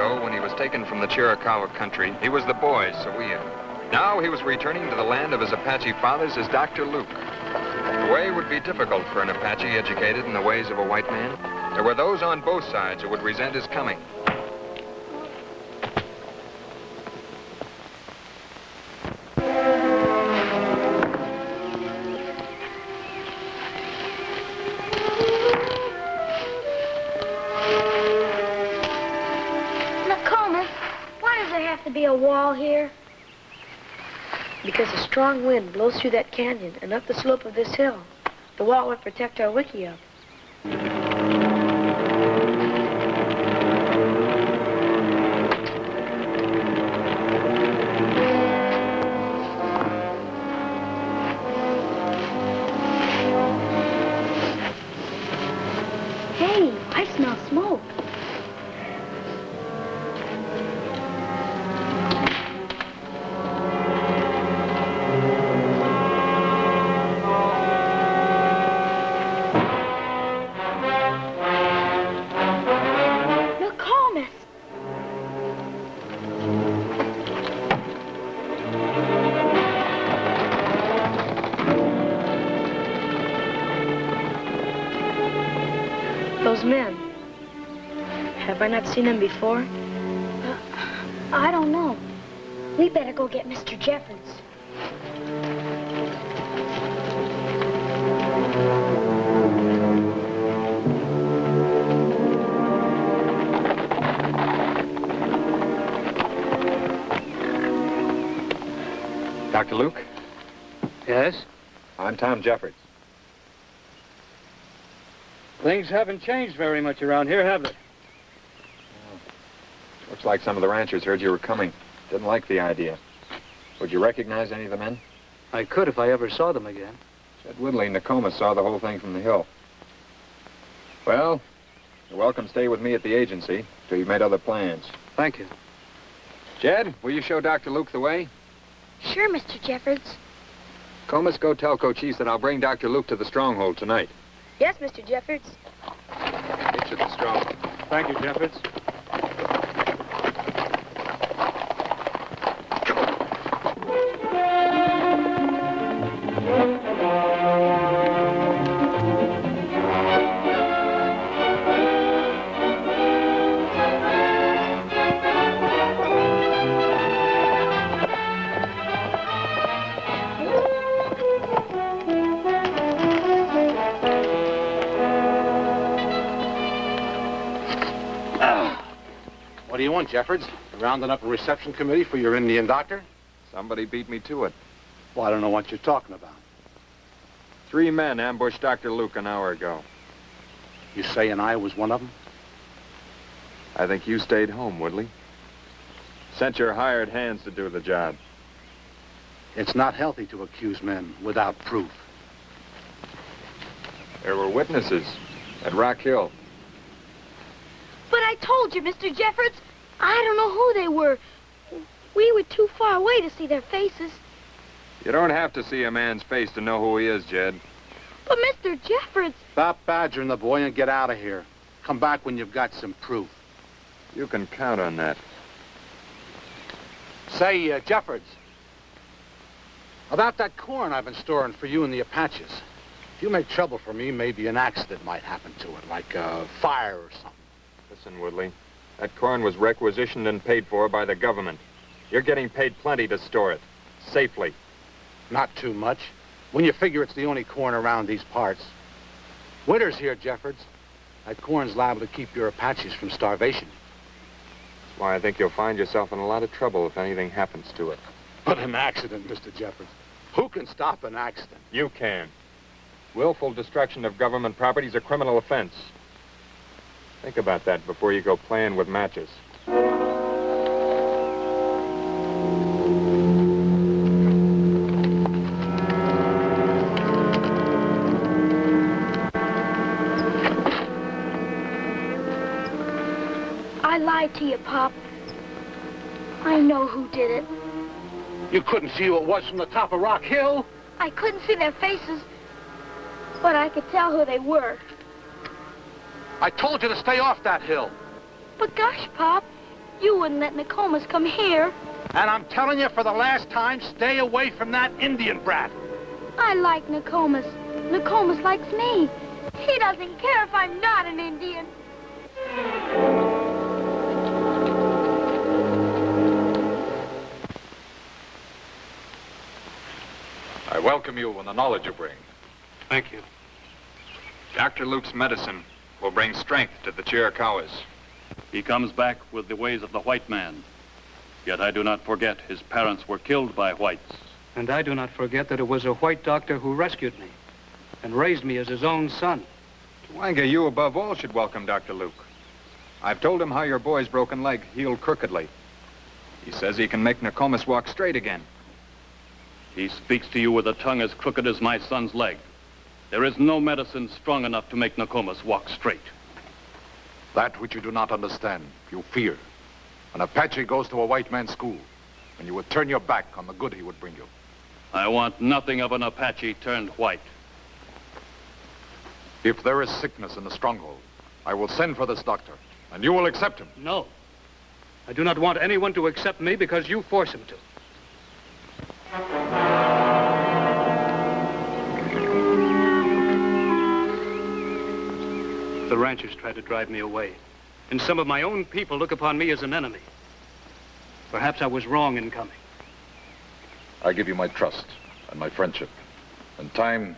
ago, when he was taken from the Chiricahua country, he was the boy's Sawia. Now he was returning to the land of his Apache fathers as Dr. Luke. The way would be difficult for an Apache educated in the ways of a white man. There were those on both sides who would resent his coming. Be a wall here? Because a strong wind blows through that canyon and up the slope of this hill. The wall would protect our wiki up. Hey, I smell smoke. Those men. Have I not seen them before? I don't know. We better go get Mr. Jeffords. Dr. Luke? Yes? I'm Tom Jeffords. Things haven't changed very much around here, have they? Looks like some of the ranchers heard you were coming. Didn't like the idea. Would you recognize any of the men? I could if I ever saw them again. Said Woodley Nokomis saw the whole thing from the hill. Well, you're welcome to stay with me at the agency till you've made other plans. Thank you. Jed, will you show Dr. Luke the way? Sure, Mr. Jeffords. Comus, go tell Cochise that I'll bring Dr. Luke to the stronghold tonight. Yes, Mr. Jeffords. Get you the stronghold. Thank you, Jeffords. What do you want, Jeffords? Rounding up a reception committee for your Indian doctor? Somebody beat me to it. Well, I don't know what you're talking about. 3 men ambushed Dr. Luke an hour ago. You saying I was one of them? I think you stayed home, Woodley. Sent your hired hands to do the job. It's not healthy to accuse men without proof. There were witnesses at Rock Hill. But I told you, Mr. Jeffords, I don't know who they were. We were too far away to see their faces. You don't have to see a man's face to know who he is, Jed. But Mr. Jeffords... Stop badgering the boy and get out of here. Come back when you've got some proof. You can count on that. Say, Jeffords, about that corn I've been storing for you and the Apaches. If you make trouble for me, maybe an accident might happen to it, like a fire or something. Listen, Woodley, that corn was requisitioned and paid for by the government. You're getting paid plenty to store it, safely. Not too much, when you figure it's the only corn around these parts. Winter's here, Jeffords. That corn's liable to keep your Apaches from starvation. That's why I think you'll find yourself in a lot of trouble if anything happens to it. But an accident, Mr. Jeffords. Who can stop an accident? You can. Willful destruction of government property is a criminal offense. Think about that before you go playing with matches. I lied to you, Pop. I know who did it. You couldn't see who it was from the top of Rock Hill? I couldn't see their faces, but I could tell who they were. I told you to stay off that hill. But gosh, Pop, You wouldn't let Nokomis come here. And I'm telling you for the last time, stay away from that Indian brat. I like Nokomis. Nokomis likes me. He doesn't care if I'm not an Indian. I welcome you and the knowledge you bring. Thank you. Dr. Luke's medicine will bring strength to the Chiricahuas. He comes back with the ways of the white man. Yet I do not forget his parents were killed by whites. And I do not forget that it was a white doctor who rescued me and raised me as his own son. Wanga, you above all should welcome Dr. Luke. I've told him how your boy's broken leg healed crookedly. He says he can make Nokomis walk straight again. He speaks to you with a tongue as crooked as my son's leg. There is no medicine strong enough to make Nokomis walk straight. That which you do not understand, you fear. An Apache goes to a white man's school, and you would turn your back on the good he would bring you. I want nothing of an Apache turned white. If there is sickness in the stronghold, I will send for this doctor, and you will accept him. No. I do not want anyone to accept me because you force him to. The ranchers try to drive me away, and some of my own people look upon me as an enemy. Perhaps I was wrong in coming. I give you my trust and my friendship. In time,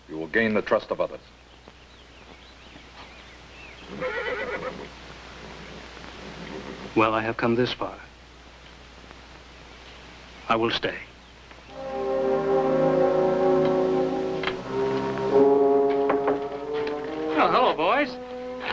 you will gain the trust of others. Well, I have come this far. I will stay. Oh, hello, boys.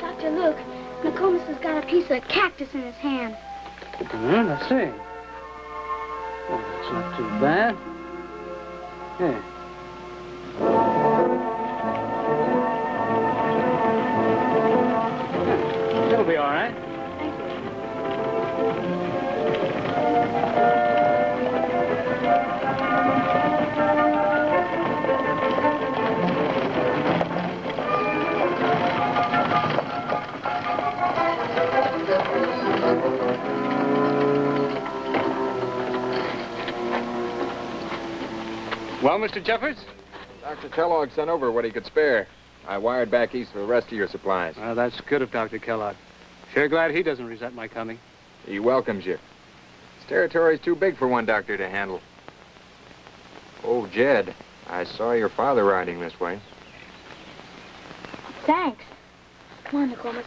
Dr. Luke, Nokomis has got a piece of cactus in his hand. Let's see. Oh, that's not too bad. Here. Yeah, it'll be all right. Well, Mr. Jeffords? Dr. Kellogg sent over what he could spare. I wired back east for the rest of your supplies. Well, that's good of Dr. Kellogg. Sure glad he doesn't resent my coming. He welcomes you. This territory's too big for one doctor to handle. Oh, Jed, I saw your father riding this way. Thanks. Come on, Nokomis.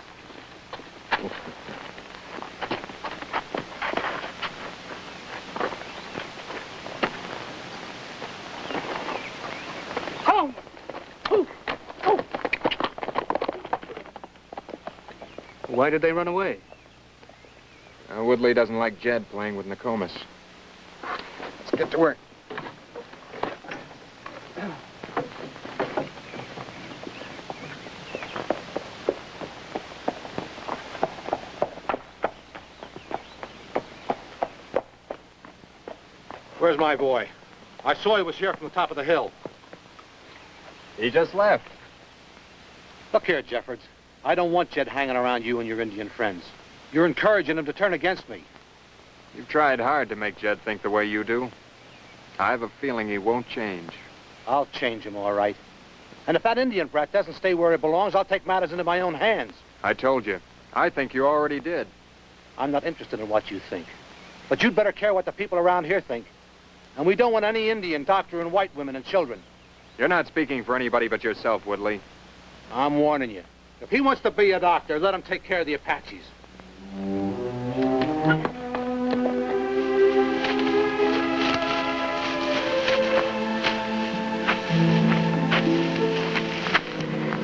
Why did they run away? Woodley doesn't like Jed playing with Nokomis. Let's get to work. Where's my boy? I saw he was here from the top of the hill. He just left. Look here, Jeffords. I don't want Jed hanging around you and your Indian friends. You're encouraging him to turn against me. You've tried hard to make Jed think the way you do. I have a feeling he won't change. I'll change him, all right. And if that Indian brat doesn't stay where he belongs, I'll take matters into my own hands. I told you. I think you already did. I'm not interested in what you think. But you'd better care what the people around here think. And we don't want any Indian doctoring white women and children. You're not speaking for anybody but yourself, Woodley. I'm warning you. If he wants to be a doctor, let him take care of the Apaches.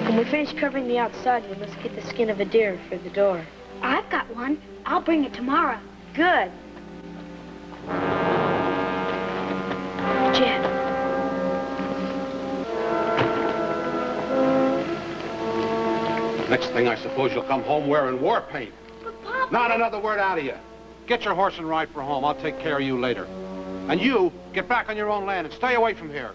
When we finish covering the outside, we must get the skin of a deer for the door. I've got one. I'll bring it tomorrow. Good. Jed. Next thing, I suppose you'll come home wearing war paint. But, Papa... Not another word out of you. Get your horse and ride for home. I'll take care of you later. And you, get back on your own land and stay away from here.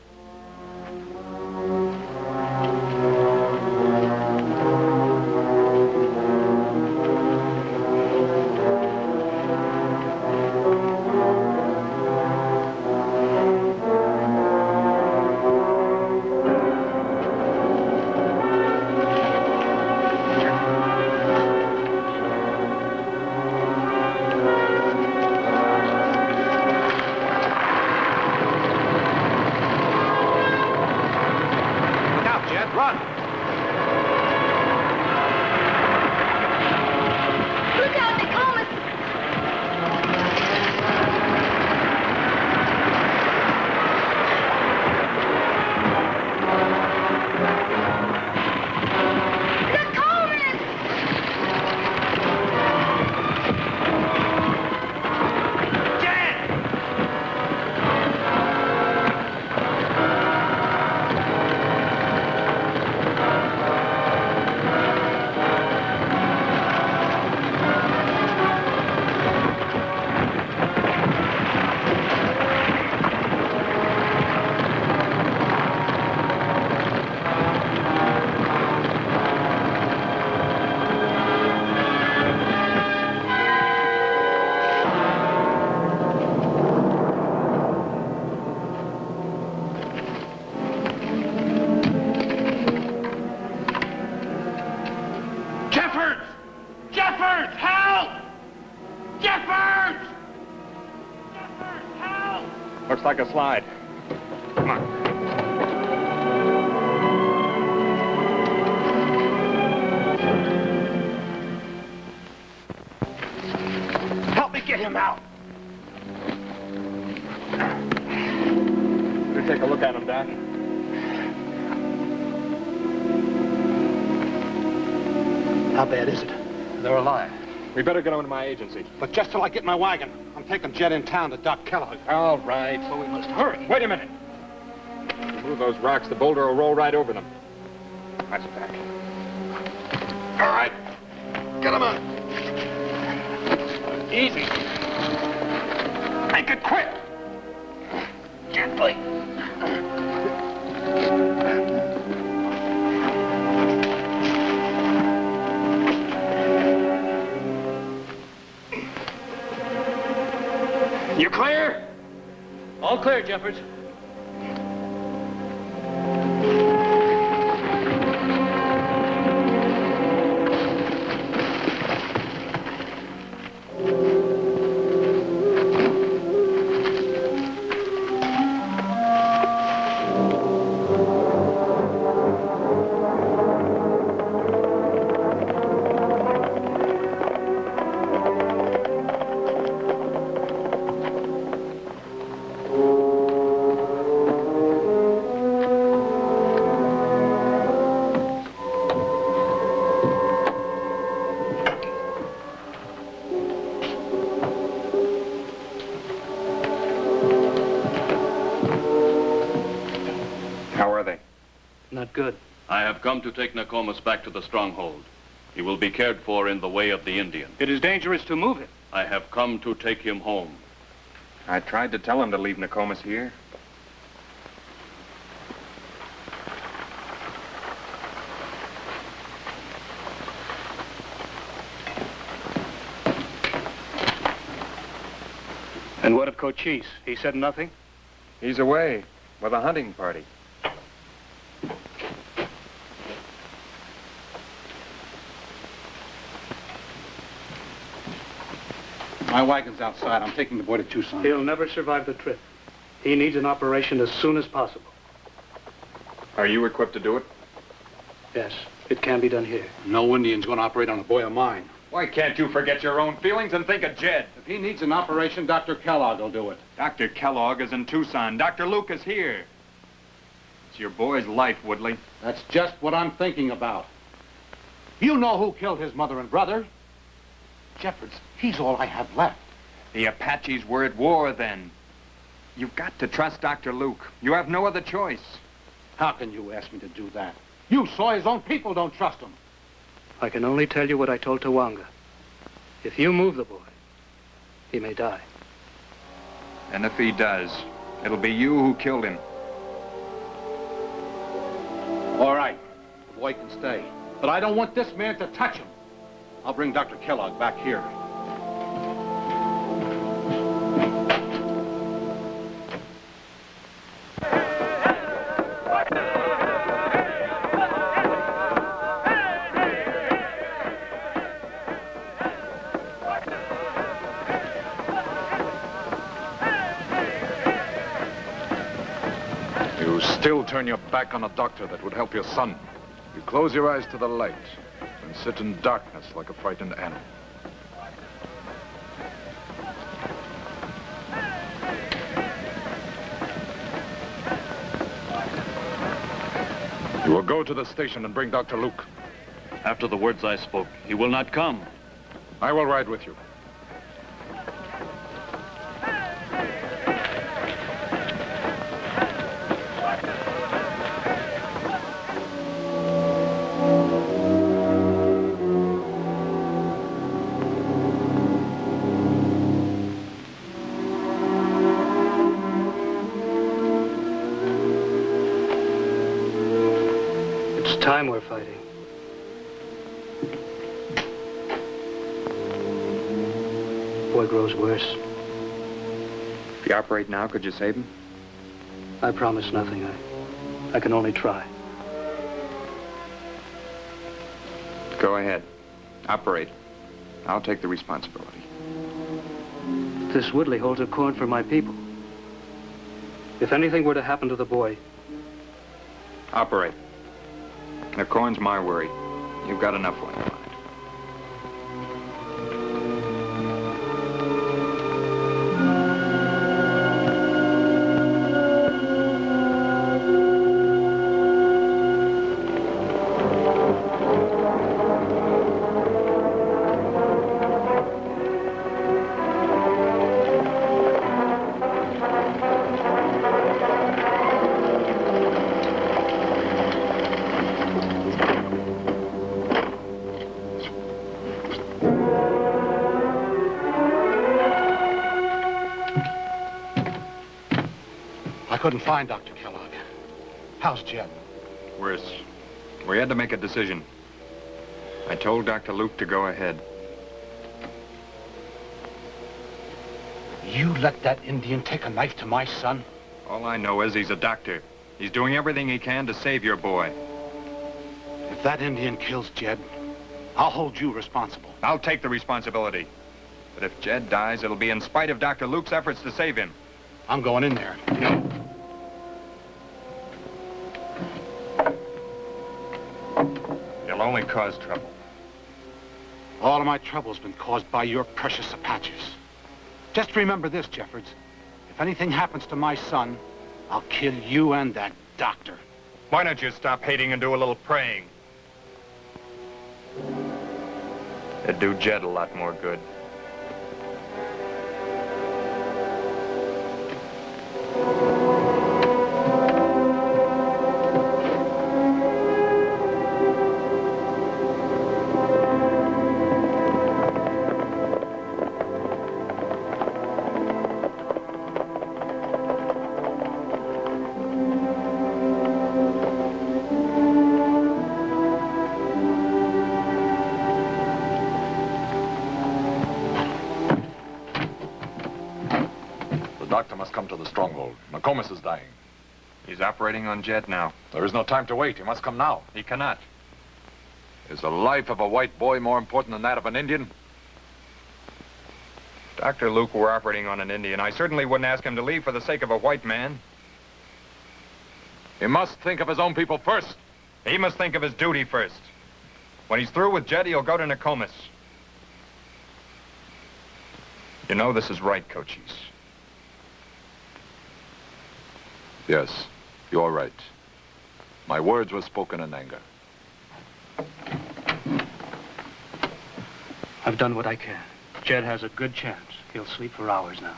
looks like a slide. Come on. Help me get him out. You take a look at him, Doc. How bad is it? They're alive. We better get on to my agency. But just till I get my wagon, I'm taking Jed in town to Doc Kellogg. All right. So we must hurry. Wait a minute. If you move those rocks, the boulder will roll right over them. That's back. All right. Get him out. Easy. Make it quick. Gently. You clear? All clear, Jeffords. How are they? Not good. I have come to take Nokomis back to the stronghold. He will be cared for in the way of the Indian. It is dangerous to move him. I have come to take him home. I tried to tell him to leave Nokomis here. And what of Cochise? He said nothing? He's away with a hunting party. My wagon's outside. I'm taking the boy to Tucson. He'll never survive the trip. He needs an operation as soon as possible. Are you equipped to do it? Yes, it can be done here. No Indian's going to operate on a boy of mine. Why can't you forget your own feelings and think of Jed? If he needs an operation, Dr. Kellogg will do it. Dr. Kellogg is in Tucson. Dr. Luke is here. It's your boy's life, Woodley. That's just what I'm thinking about. You know who killed his mother and brother. Jeffords, he's all I have left. The Apaches were at war then. You've got to trust Dr. Luke. You have no other choice. How can you ask me to do that? You saw his own people don't trust him. I can only tell you what I told Tawanga. If you move the boy, he may die. And if he does, it'll be you who killed him. All right, the boy can stay. But I don't want this man to touch him. I'll bring Dr. Kellogg back here. You still turn your back on a doctor that would help your son. You close your eyes to the light and sit in darkness like a frightened animal. You will go to the station and bring Dr. Luke. After the words I spoke, he will not come. I will ride with you. It's time we're fighting. Boy grows worse. If you operate now, could you save him? I promise nothing. I can only try. Go ahead. Operate. I'll take the responsibility. This Woodley holds a corn for my people. If anything were to happen to the boy, Operate. The corn's my worry. You've got enough life on it. I couldn't find Dr. Kellogg. How's Jed? Worse. We had to make a decision. I told Dr. Luke to go ahead. You let that Indian take a knife to my son? All I know is he's a doctor. He's doing everything he can to save your boy. If that Indian kills Jed, I'll hold you responsible. I'll take the responsibility. But if Jed dies, it'll be in spite of Dr. Luke's efforts to save him. I'm going in there. No. You'll only cause trouble. All of my trouble's been caused by your precious Apaches. Just remember this, Jeffords. If anything happens to my son, I'll kill you and that doctor. Why don't you stop hating and do a little praying? It'd do Jed a lot more good. The doctor must come to the stronghold. Nokomis is dying. He's operating on Jed now. There is no time to wait. He must come now. He cannot. Is the life of a white boy more important than that of an Indian? Dr. Luke were operating on an Indian. I certainly wouldn't ask him to leave for the sake of a white man. He must think of his own people first. He must think of his duty first. When he's through with Jed, he'll go to Nokomis. You know this is right, Cochise. Yes, you're right. My words were spoken in anger. I've done what I can. Jed has a good chance. He'll sleep for hours now.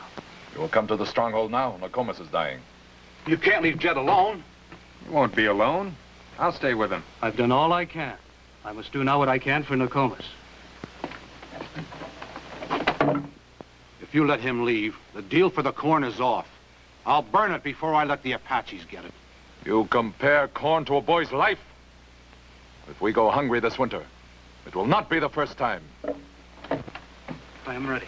You will come to the stronghold now. Nokomis is dying. You can't leave Jed alone. You won't be alone. I'll stay with him. I've done all I can. I must do now what I can for Nokomis. If you let him leave, the deal for the corn is off. I'll burn it before I let the Apaches get it. You compare corn to a boy's life? If we go hungry this winter, it will not be the first time. I am ready.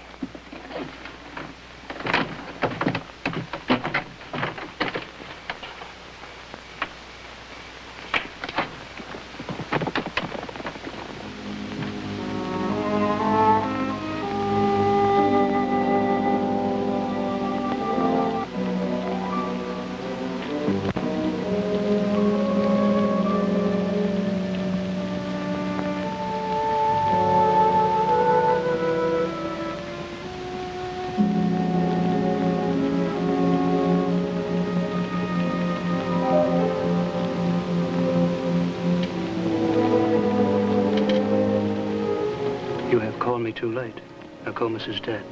You have called me too late. Nokomis is dead.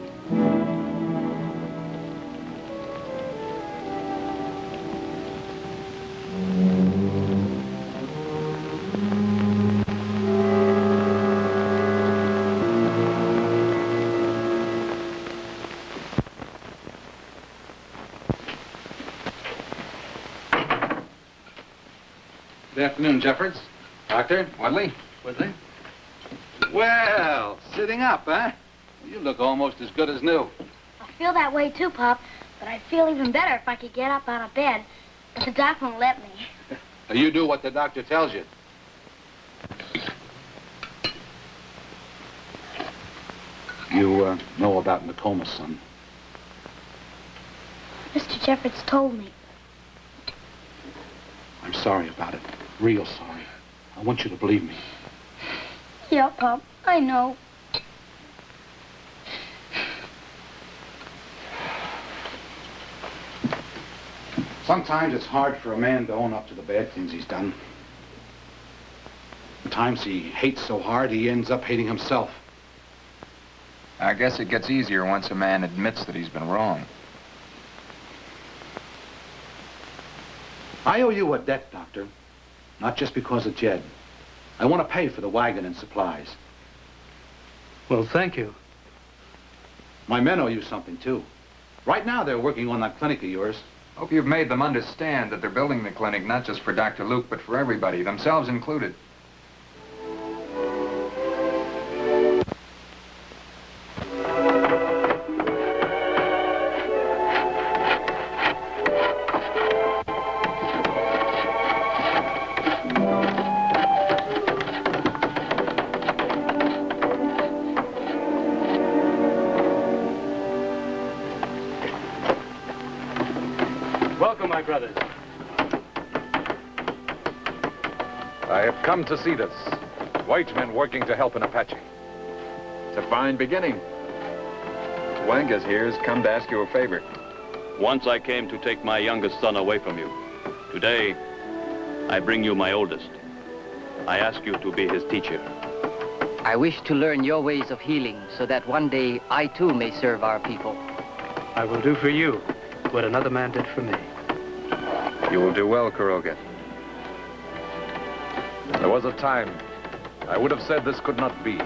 Good afternoon, Jeffords. Doctor? Wadley? Woodley? Well, sitting up, huh? You look almost as good as new. I feel that way too, Pop, but I'd feel even better if I could get up out of bed. But the doc won't let me. You do what the doctor tells you. You know about Nokomis, son. Mr. Jeffords told me. I'm sorry about it. Real sorry. I want you to believe me. Yeah, Pop, I know. Sometimes it's hard for a man to own up to the bad things he's done. Sometimes he hates so hard he ends up hating himself. I guess it gets easier once a man admits that he's been wrong. I owe you a debt, Doctor. Not just because of Jed. I want to pay for the wagon and supplies. Well, thank you. My men owe you something, too. Right now, they're working on that clinic of yours. Hope you've made them understand that they're building the clinic not just for Dr. Luke, but for everybody, themselves included. Welcome, my brothers. I have come to see this. White men working to help an Apache. It's a fine beginning. Wangas here has come to ask you a favor. Once I came to take my youngest son away from you. Today, I bring you my oldest. I ask you to be his teacher. I wish to learn your ways of healing so that one day I too may serve our people. I will do for you what another man did for me. You will do well, Kuroga. There was a time I would have said this could not be.